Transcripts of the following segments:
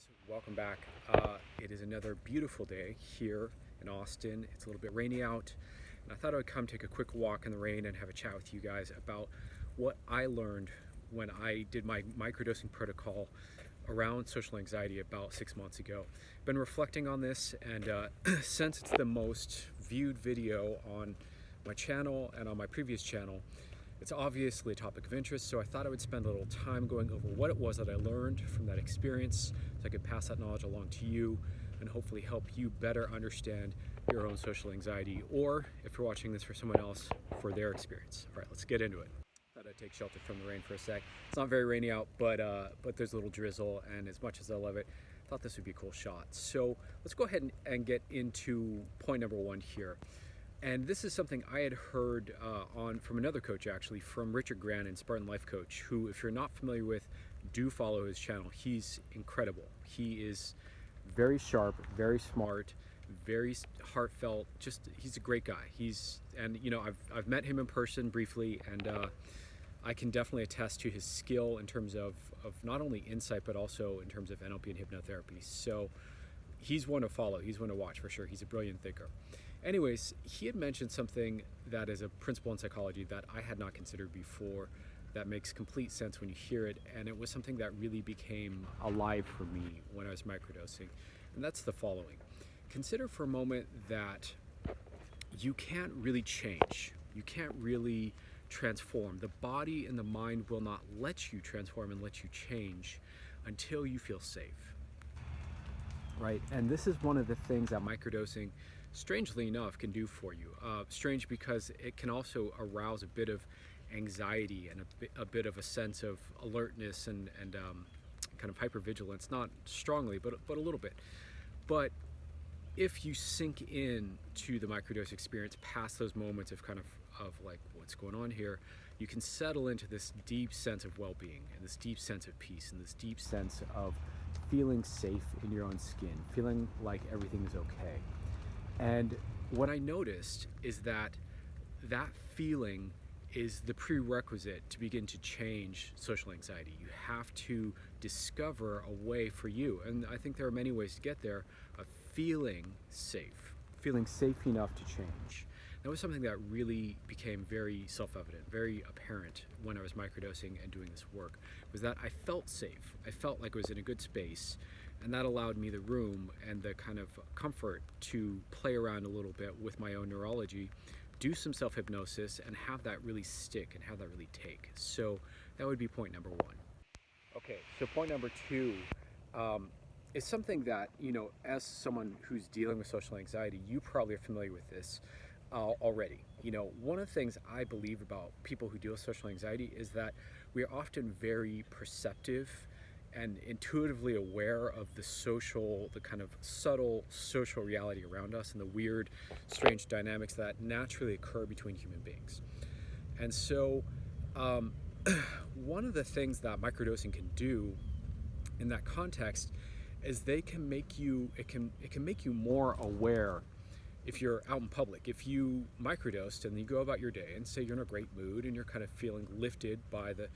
guys, welcome back. It is another beautiful day here in Austin. It's a little bit rainy out, and I thought I would come take a quick walk in the rain and have a chat with you guys about what I learned when I did my microdosing protocol around social anxiety about 6 months ago. Been reflecting on this, and since it's the most viewed video on my channel and on my previous channel, it's obviously a topic of interest, so I thought I would spend a little time going over what it was that I learned from that experience so I could pass that knowledge along to you and hopefully help you better understand your own social anxiety, or if you're watching this for someone else, for their experience. All right, let's get into it. Thought I'd take shelter from the rain for a sec. It's not very rainy out, but there's a little drizzle, and as much as I love it, I thought this would be a cool shot. So let's go ahead and get into point number one here. And this is something I had heard from another coach, actually, from Richard Grannon, Spartan Life Coach, who, if you're not familiar with, do follow his channel. He's incredible. He is very sharp, very smart, very heartfelt. He's a great guy. I've met him in person briefly, and I can definitely attest to his skill in terms of not only insight, but also in terms of NLP and hypnotherapy. So he's one to follow. He's one to watch for sure. He's a brilliant thinker. Anyways, he had mentioned something that is a principle in psychology that I had not considered before, that makes complete sense when you hear it, and it was something that really became alive for me when I was microdosing, and that's the following. Consider for a moment that you can't really change. You can't really transform. The body and the mind will not let you transform and let you change until you feel safe. Right? And this is one of the things that microdosing, strangely enough, can do for you. Strange because it can also arouse a bit of anxiety and a bit of a sense of alertness and kind of hypervigilance, not strongly, but a little bit. But if you sink in to the microdose experience past those moments of like what's going on here, you can settle into this deep sense of well-being and this deep sense of peace and this deep sense of feeling safe in your own skin, feeling like everything is okay. And what I noticed is that feeling is the prerequisite to begin to change social anxiety. You have to discover a way for you, and I think there are many ways to get there, of feeling safe enough to change. That was something that really became very self-evident, very apparent when I was microdosing and doing this work, was that I felt safe. I felt like I was in a good space, and that allowed me the room and the kind of comfort to play around a little bit with my own neurology, do some self-hypnosis, and have that really stick and have that really take. So that would be point number one. Okay, so point number two is something that, as someone who's dealing with social anxiety, you probably are familiar with this already. One of the things I believe about people who deal with social anxiety is that we are often very perceptive and intuitively aware of the kind of subtle social reality around us and the weird, strange dynamics that naturally occur between human beings. And so one of the things that microdosing can do in that context is it can make you more aware. If you're out in public, if you microdosed and you go about your day and say you're in a great mood and you're kind of feeling lifted by the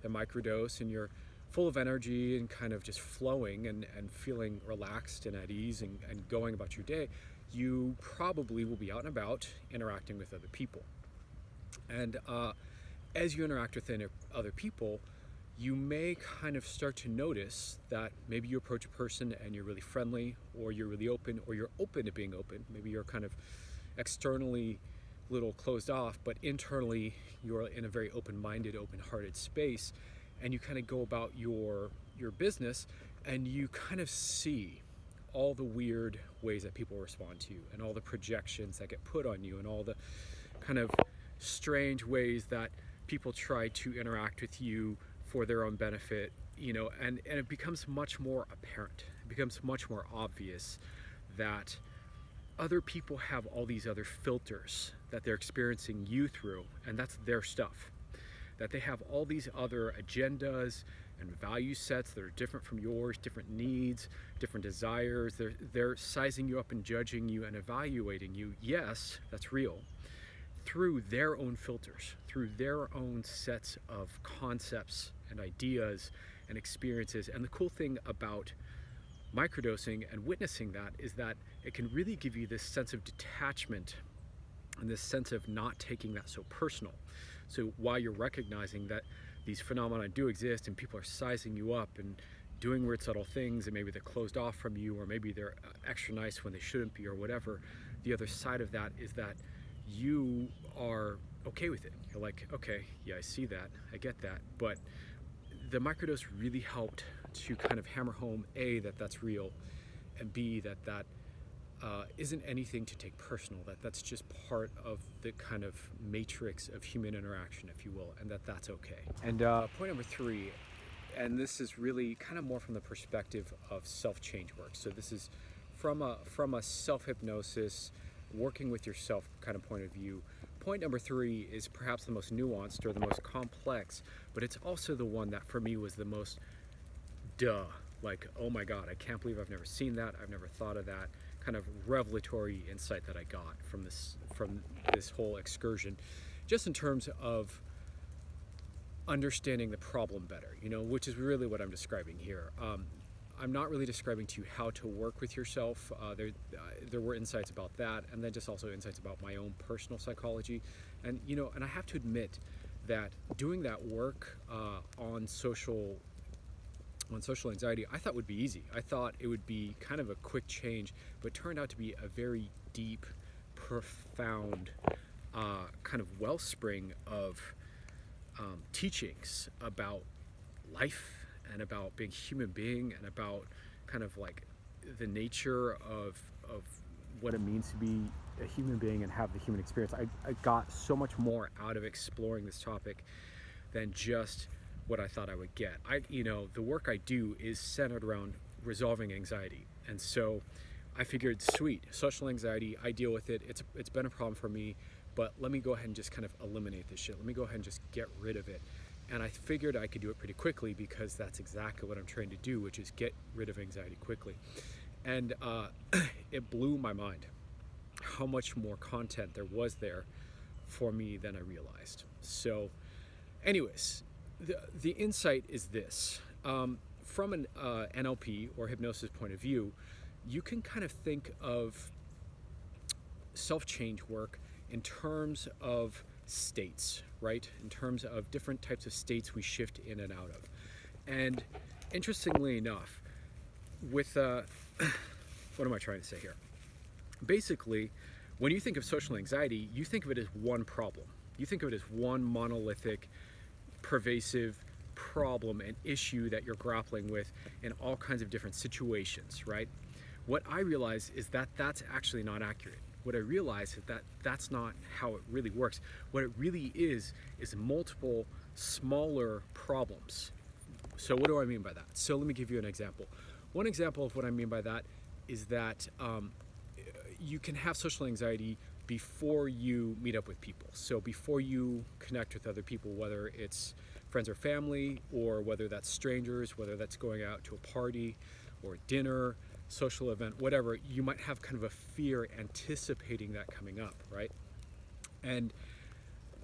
microdose and you're full of energy and kind of just flowing and feeling relaxed and at ease and going about your day, you probably will be out and about interacting with other people. And as you interact with other people, you may kind of start to notice that maybe you approach a person and you're really friendly, or you're really open, or you're open to being open. Maybe you're kind of externally a little closed off, but internally you're in a very open-minded, open-hearted space, and you kind of go about your business, and you kind of see all the weird ways that people respond to you, and all the projections that get put on you, and all the kind of strange ways that people try to interact with you for their own benefit, and it becomes much more apparent. It becomes much more obvious that other people have all these other filters that they're experiencing you through, and that's their stuff. That they have all these other agendas and value sets that are different from yours, different needs, different desires. They're sizing you up and judging you and evaluating you. Yes, that's real. Through their own filters, through their own sets of concepts and ideas and experiences. And the cool thing about microdosing and witnessing that is that it can really give you this sense of detachment and this sense of not taking that so personal. So while you're recognizing that these phenomena do exist and people are sizing you up and doing weird subtle things, and maybe they're closed off from you, or maybe they're extra nice when they shouldn't be, or whatever, the other side of that is that you are okay with it. You're like, okay, yeah, I see that, I get that, but the microdose really helped to kind of hammer home A, that that's real, and B, that that isn't anything to take personal, that that's just part of the kind of matrix of human interaction, if you will, and that that's okay. And point number 3, and this is really kind of more from the perspective of self-change work. So this is from a self-hypnosis, working with yourself kind of point of view. Point number 3 is perhaps the most nuanced or the most complex, but it's also the one that for me was the most like, oh my God, I can't believe I've never seen that, I've never thought of that, kind of revelatory insight that I got from this whole excursion, just in terms of understanding the problem better, which is really what I'm describing here. I'm not really describing to you how to work with yourself. There were insights about that, and then just also insights about my own personal psychology. And and I have to admit that doing that work on social anxiety, I thought would be easy. I thought it would be kind of a quick change, but it turned out to be a very deep, profound kind of wellspring of teachings about life and about being a human being and about kind of like the nature of what it means to be a human being and have the human experience. I got so much more out of exploring this topic than just what I thought I would get. The work I do is centered around resolving anxiety, and so I figured, sweet, social anxiety, I deal with it. It's been a problem for me, but let me go ahead and just kind of eliminate this shit. Let me go ahead and just get rid of it. And I figured I could do it pretty quickly, because that's exactly what I'm trying to do, which is get rid of anxiety quickly. And it blew my mind how much more content there was there for me than I realized. So anyways, the insight is this. From an NLP or hypnosis point of view, you can kind of think of self-change work in terms of states, right? In terms of different types of states we shift in and out of. And interestingly enough, with what am I trying to say here? Basically, when you think of social anxiety, you think of it as one problem. You think of it as one monolithic, pervasive problem and issue that you're grappling with in all kinds of different situations, right? What I realize is that that's actually not accurate. What I realize is that that's not how it really works. What it really is multiple smaller problems. So what do I mean by that? So let me give you an example. One example of what I mean by that is that you can have social anxiety before you meet up with people. So before you connect with other people, whether it's friends or family, or whether that's strangers, whether that's going out to a party or a dinner, social event, whatever, you might have kind of a fear anticipating that coming up, right? And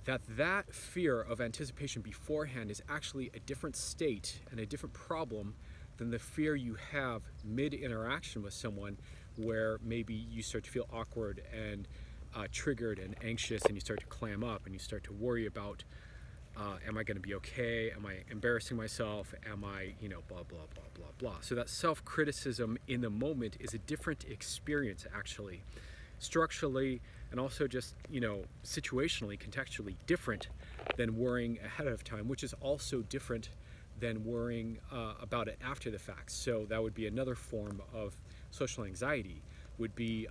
that fear of anticipation beforehand is actually a different state and a different problem than the fear you have mid-interaction with someone, where maybe you start to feel awkward and triggered and anxious, and you start to clam up and you start to worry about, am I going to be okay? Am I embarrassing myself? Am I, blah, blah, blah, blah, blah. So that self-criticism in the moment is a different experience, actually, structurally and also just, situationally, contextually different than worrying ahead of time, which is also different than worrying about it after the fact. So that would be another form of social anxiety, would be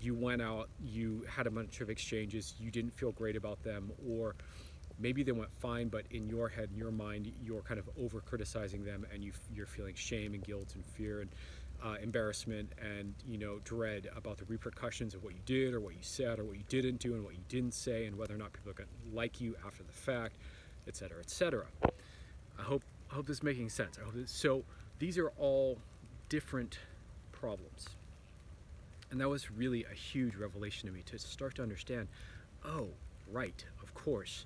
you went out, you had a bunch of exchanges, you didn't feel great about them, or maybe they went fine, but in your head, in your mind, you're kind of over criticizing them, and you're feeling shame and guilt and fear and embarrassment and dread about the repercussions of what you did or what you said or what you didn't do and what you didn't say, and whether or not people are going to like you after the fact, etc., etc. I hope this is making sense. So these are all different problems. And that was really a huge revelation to me, to start to understand, oh, right, of course.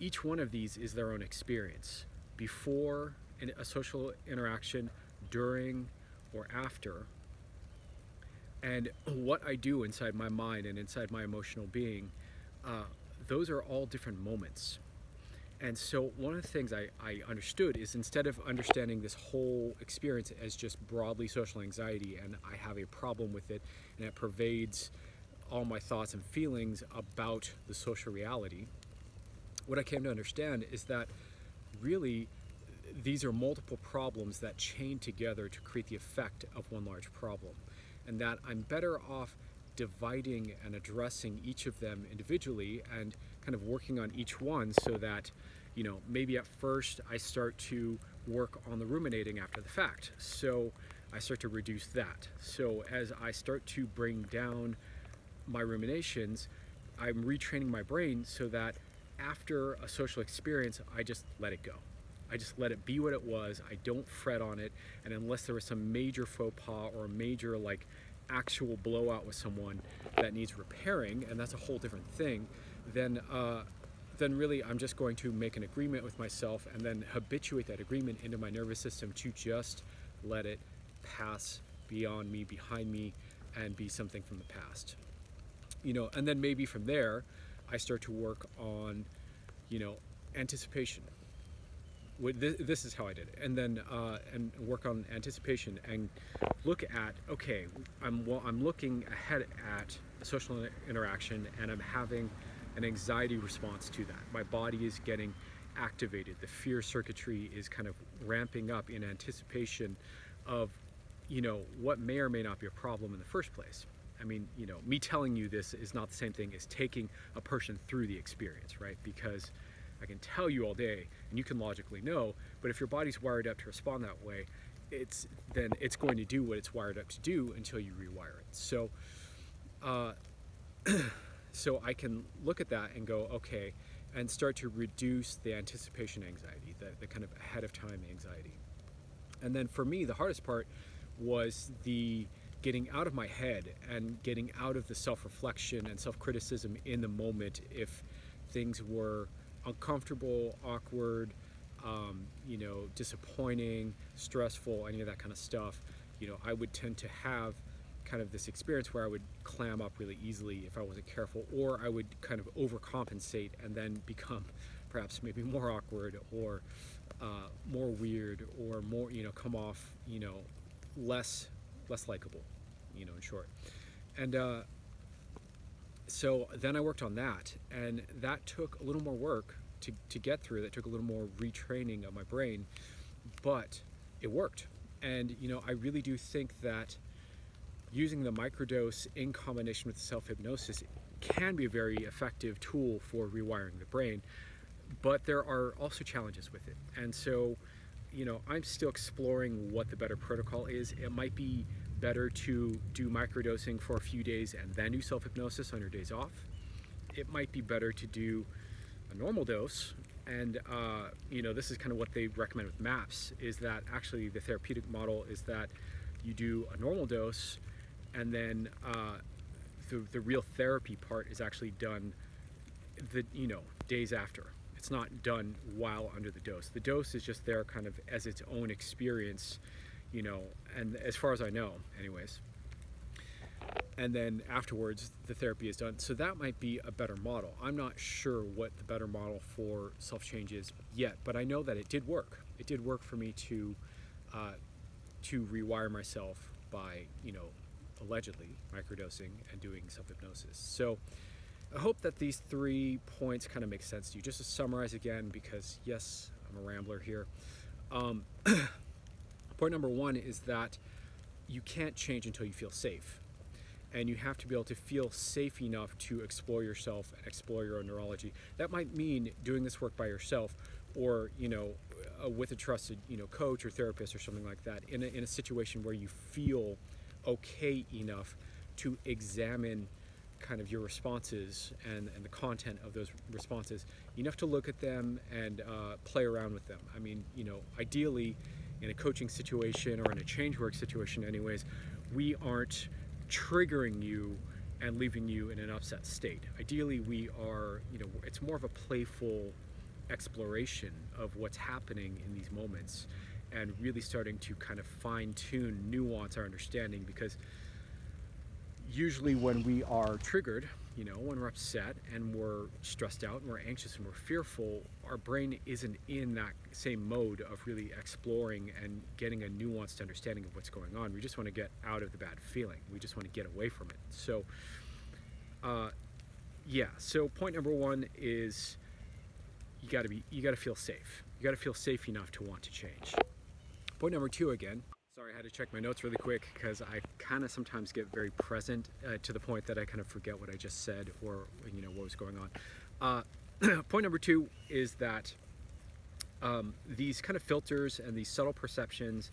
Each one of these is their own experience. Before a social interaction, during, or after, and what I do inside my mind and inside my emotional being, uh, those are all different moments. And so one of the things I understood is, instead of understanding this whole experience as just broadly social anxiety and I have a problem with it and it pervades all my thoughts and feelings about the social reality, what I came to understand is that really these are multiple problems that chain together to create the effect of one large problem. And that I'm better off dividing and addressing each of them individually and kind of working on each one, so that, maybe at first I start to work on the ruminating after the fact. So I start to reduce that. So as I start to bring down my ruminations, I'm retraining my brain so that after a social experience, I just let it go. I just let it be what it was. I don't fret on it. And unless there was some major faux pas or a major, like, actual blowout with someone that needs repairing, and that's a whole different thing, then really I'm just going to make an agreement with myself and then habituate that agreement into my nervous system to just let it pass beyond me, behind me, and be something from the past. And then maybe from there, I start to work on, anticipation. This is how I did it, and then and work on anticipation and look at, okay, I'm looking ahead at a social interaction and I'm having an anxiety response to that. My body is getting activated. The fear circuitry is kind of ramping up in anticipation of, what may or may not be a problem in the first place. I mean, me telling you this is not the same thing as taking a person through the experience, right? Because I can tell you all day and you can logically know, but if your body's wired up to respond that way, it's going to do what it's wired up to do until you rewire it. So so I can look at that and go, okay, and start to reduce the anticipation anxiety, the kind of ahead of time anxiety. And then for me, the hardest part was the getting out of my head and getting out of the self-reflection and self-criticism in the moment if things were uncomfortable, awkward, disappointing, stressful, any of that kind of stuff. I would tend to have kind of this experience where I would clam up really easily if I wasn't careful, or I would kind of overcompensate and then become perhaps maybe more awkward or more weird, or more, come off, less likable, in short. And so then I worked on that, and that took a little more work to get through. That took a little more retraining of my brain, but it worked. And I really do think that using the microdose in combination with self-hypnosis can be a very effective tool for rewiring the brain, but there are also challenges with it. And so, I'm still exploring what the better protocol is. It might be better to do microdosing for a few days and then do self-hypnosis on your days off. It might be better to do a normal dose, and this is kind of what they recommend with MAPS, is that actually the therapeutic model is that you do a normal dose, and then the real therapy part is actually done days after. It's not done while under the dose. The dose is just there kind of as its own experience, and as far as I know anyways. And then afterwards the therapy is done. So that might be a better model. I'm not sure what the better model for self-change is yet, but I know that it did work. It did work for me to rewire myself by, allegedly microdosing and doing self-hypnosis. So I hope that these 3 points kind of make sense to you. Just to summarize again, because yes, I'm a rambler here. Point number 1 is that you can't change until you feel safe. And you have to be able to feel safe enough to explore yourself and explore your own neurology. That might mean doing this work by yourself, or with a trusted coach or therapist or something like that, in a situation where you feel okay enough to examine kind of your responses and the content of those responses, enough to look at them and play around with them. I mean, ideally in a coaching situation or in a change work situation anyways, we aren't triggering you and leaving you in an upset state. Ideally we are, it's more of a playful exploration of what's happening in these moments, and really starting to kind of fine-tune, nuance our understanding, because usually when we are triggered, when we're upset and we're stressed out and we're anxious and we're fearful, our brain isn't in that same mode of really exploring and getting a nuanced understanding of what's going on. We just want to get out of the bad feeling. We just want to get away from it. So, so point number one is you got to feel safe. You got to feel safe enough to want to change. Point number two, again, sorry, I had to check my notes really quick because I kind of sometimes get very present to the point that I kind of forget what I just said or what was going on. Point number two is that these kind of filters and these subtle perceptions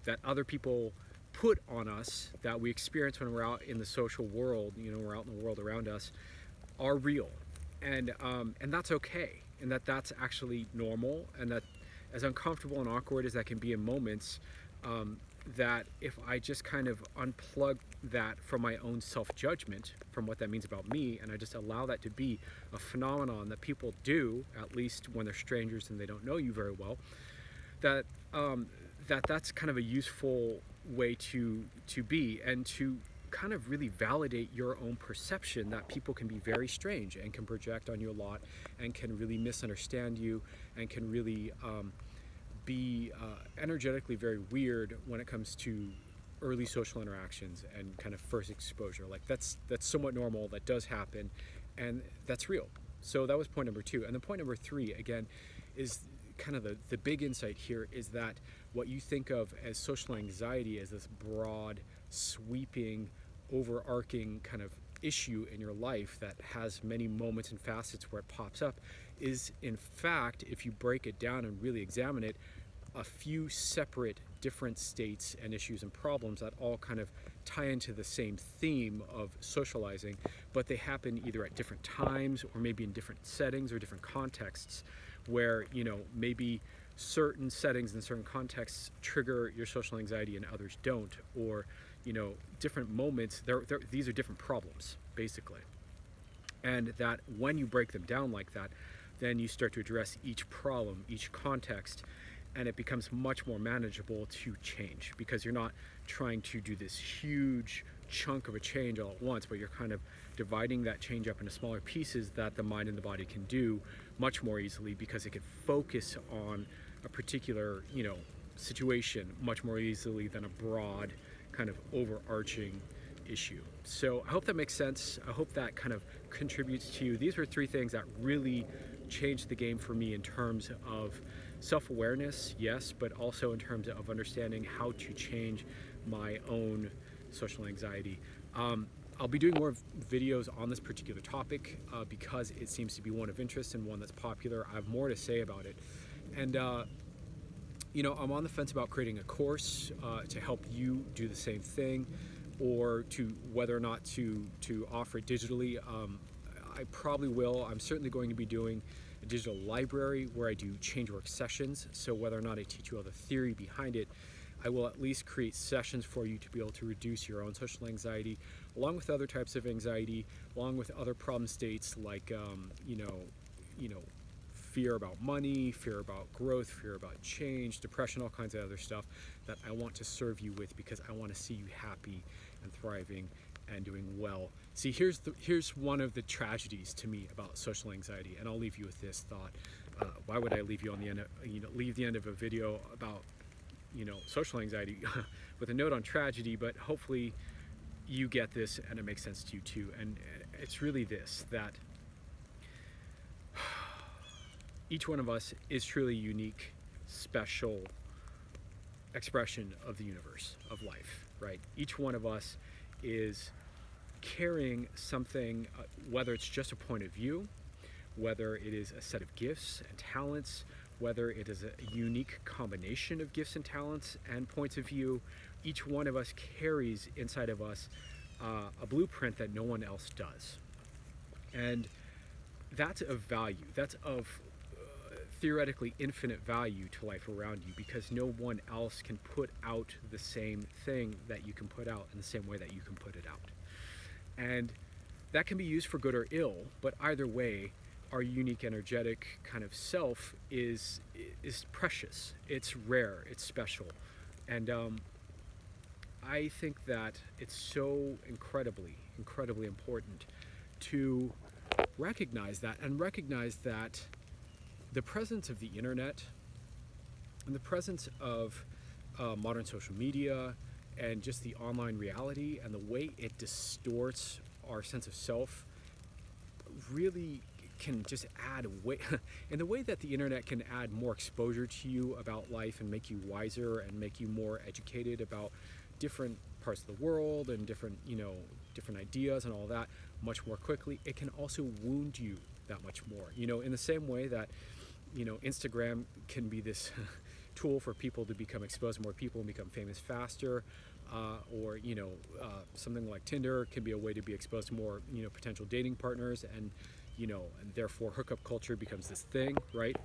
that other people put on us, that we experience when we're out in the social world, we're out in the world around us, are real, and that's okay, and that's actually normal, and that as uncomfortable and awkward as that can be in moments, that if I just kind of unplug that from my own self-judgment, from what that means about me, and I just allow that to be a phenomenon that people do, at least when they're strangers and they don't know you very well, that's kind of a useful way to be, and to kind of really validate your own perception that people can be very strange and can project on you a lot and can really misunderstand you and can really be energetically very weird when it comes to early social interactions and kind of first exposure. Like that's somewhat normal, that does happen, and that's real. So that was point number two. And then point number three, again, is kind of the big insight here, is that what you think of as social anxiety as this broad, sweeping, overarching kind of issue in your life that has many moments and facets where it pops up, is in fact, if you break it down and really examine it, a few separate different states and issues and problems that all kind of tie into the same theme of socializing, but they happen either at different times or maybe in different settings or different contexts, where maybe certain settings and certain contexts trigger your social anxiety and others don't, or different moments, these are different problems basically, and that when you break them down like that, then you start to address each problem, each context, and it becomes much more manageable to change, because you're not trying to do this huge chunk of a change all at once, but you're kind of dividing that change up into smaller pieces that the mind and the body can do much more easily, because it can focus on a particular situation much more easily than a broad kind of overarching issue. So I hope that makes sense. I hope that kind of contributes to you. These were three things that really changed the game for me in terms of self-awareness, yes, but also in terms of understanding how to change my own social anxiety. I'll be doing more videos on this particular topic because it seems to be one of interest and one that's popular. I have more to say about it. And I'm on the fence about creating a course to help you do the same thing, or to whether or not to offer it digitally. I probably will. I'm certainly going to be doing a digital library where I do change work sessions. So whether or not I teach you all the theory behind it, I will at least create sessions for you to be able to reduce your own social anxiety, along with other types of anxiety, along with other problem states like fear about money, fear about growth, fear about change, depression, all kinds of other stuff that I want to serve you with, because I want to see you happy and thriving and doing well. See, here's one of the tragedies to me about social anxiety, and I'll leave you with this thought. Why would I leave you on the end of, leave the end of a video about social anxiety with a note on tragedy? But hopefully you get this and it makes sense to you too. And it's really this, that each one of us is truly unique, special expression of the universe, of life, right? Each one of us is carrying something, whether it's just a point of view, whether it is a set of gifts and talents, whether it is a unique combination of gifts and talents and points of view. Each one of us carries inside of us a blueprint that no one else does. And that's of value. That's of theoretically infinite value to life around you, because no one else can put out the same thing that you can put out in the same way that you can put it out. And that can be used for good or ill, but either way, our unique energetic kind of self is precious. It's rare. It's special, and I think that it's so incredibly important to recognize that, and recognize that the presence of the internet and the presence of modern social media and just the online reality and the way it distorts our sense of self really can just add weight in the way that the internet can add more exposure to you about life and make you wiser and make you more educated about different parts of the world and different ideas and all that much more quickly. It can also wound you that much more, in the same way that Instagram can be this tool for people to become exposed to more people and become famous faster, or something like Tinder can be a way to be exposed to more potential dating partners, and therefore hookup culture becomes this thing, right?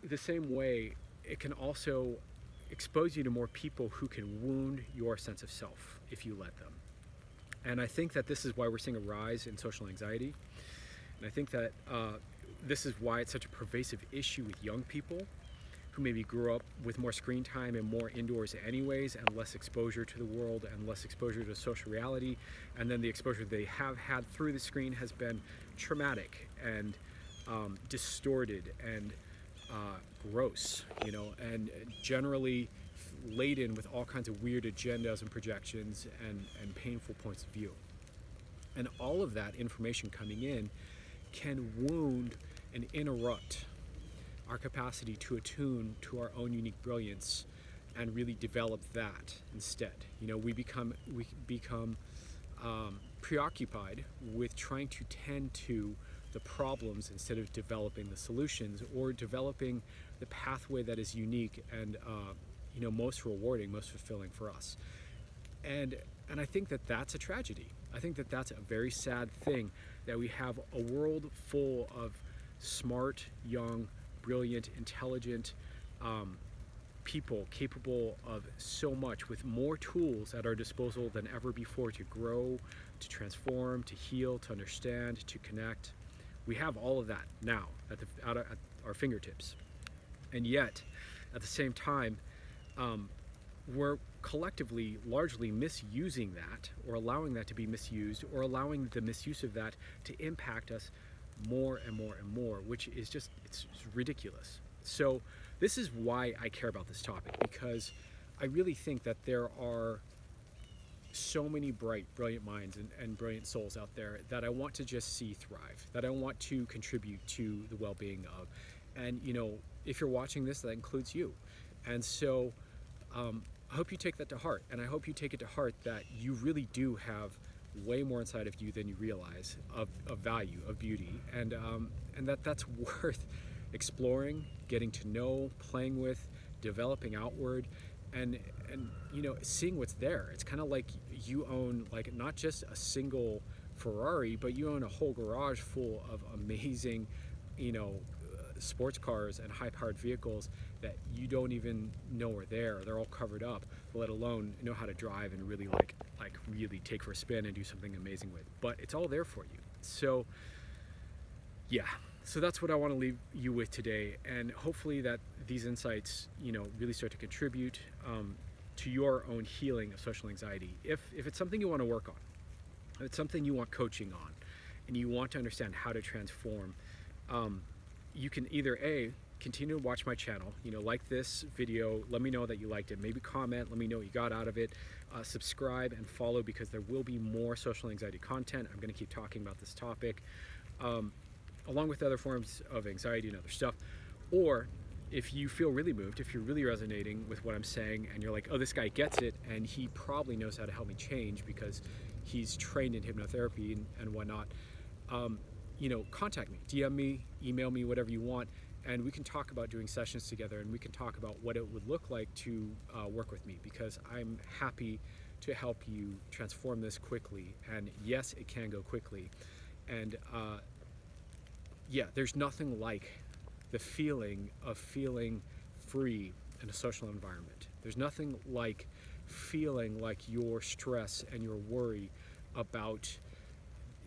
The same way, it can also expose you to more people who can wound your sense of self if you let them. And I think that this is why we're seeing a rise in social anxiety. And I think that this is why it's such a pervasive issue with young people who maybe grew up with more screen time and more indoors anyways, and less exposure to the world and less exposure to social reality. And then the exposure they have had through the screen has been traumatic and distorted and gross, and generally laden with all kinds of weird agendas and projections and painful points of view. And all of that information coming in can wound and interrupt our capacity to attune to our own unique brilliance and really develop that instead. We become preoccupied with trying to tend to the problems instead of developing the solutions, or developing the pathway that is unique and most rewarding, most fulfilling for us. And I think that that's a tragedy. I think that that's a very sad thing, that we have a world full of smart, young, brilliant, intelligent people capable of so much, with more tools at our disposal than ever before to grow, to transform, to heal, to understand, to connect. We have all of that now at our fingertips. And yet, at the same time, we're collectively largely misusing that, or allowing that to be misused, or allowing the misuse of that to impact us more and more and more, which is just, it's ridiculous. So this is why I care about this topic, because I really think that there are so many brilliant minds and brilliant souls out there that I want to just see thrive, that I want to contribute to the well-being of. And if you're watching this, that includes you. And so I hope you take that to heart, and I hope you take it to heart that you really do have way more inside of you than you realize, of value, of beauty, and that's worth exploring, getting to know, playing with, developing outward, and seeing what's there. It's kind of like you own, like, not just a single Ferrari, but you own a whole garage full of amazing sports cars and high-powered vehicles that you don't even know are there. They're all covered up, let alone know how to drive and really like really take for a spin and do something amazing with. But it's all there for you. So yeah, so that's what I want to leave you with today, and hopefully that these insights really start to contribute to your own healing of social anxiety. If it's something you want to work on, if it's something you want coaching on, and you want to understand how to transform, you can either continue to watch my channel, like this video, let me know that you liked it, maybe comment, let me know what you got out of it, subscribe and follow, because there will be more social anxiety content. I'm going to keep talking about this topic, along with other forms of anxiety and other stuff. Or if you feel really moved, if you're really resonating with what I'm saying, and you're like, oh, this guy gets it, and he probably knows how to help me change because he's trained in hypnotherapy and whatnot, contact me, DM me, email me, whatever you want, and we can talk about doing sessions together, and we can talk about what it would look like to work with me, because I'm happy to help you transform this quickly. And yes, it can go quickly. And there's nothing like the feeling of feeling free in a social environment. There's nothing like feeling like your stress and your worry about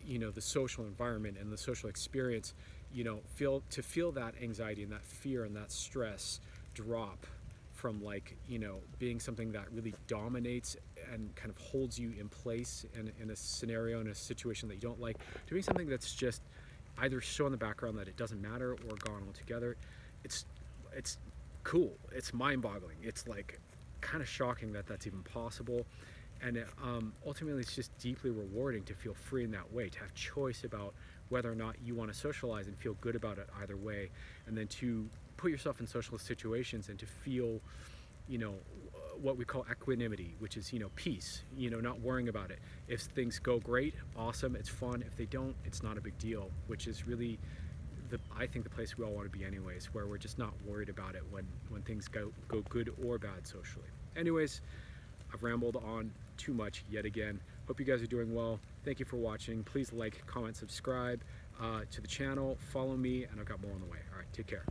the social environment and the social experience feel that anxiety and that fear and that stress drop from, like, being something that really dominates and kind of holds you in place in a scenario, in a situation that you don't like, to being something that's just either so in the background that it doesn't matter or gone altogether. It's cool. It's mind-boggling. It's like kind of shocking that that's even possible. And ultimately, it's just deeply rewarding to feel free in that way, to have choice about whether or not you want to socialize and feel good about it either way, and then to put yourself in social situations and to feel, what we call equanimity, which is, peace, not worrying about it. If things go great, awesome, it's fun. If they don't, it's not a big deal, which is really I think the place we all want to be anyways, where we're just not worried about it when things go good or bad socially. Anyways, I've rambled on too much yet again. Hope you guys are doing well. Thank you for watching. Please like, comment, subscribe to the channel, follow me, and I've got more on the way. All right, take care.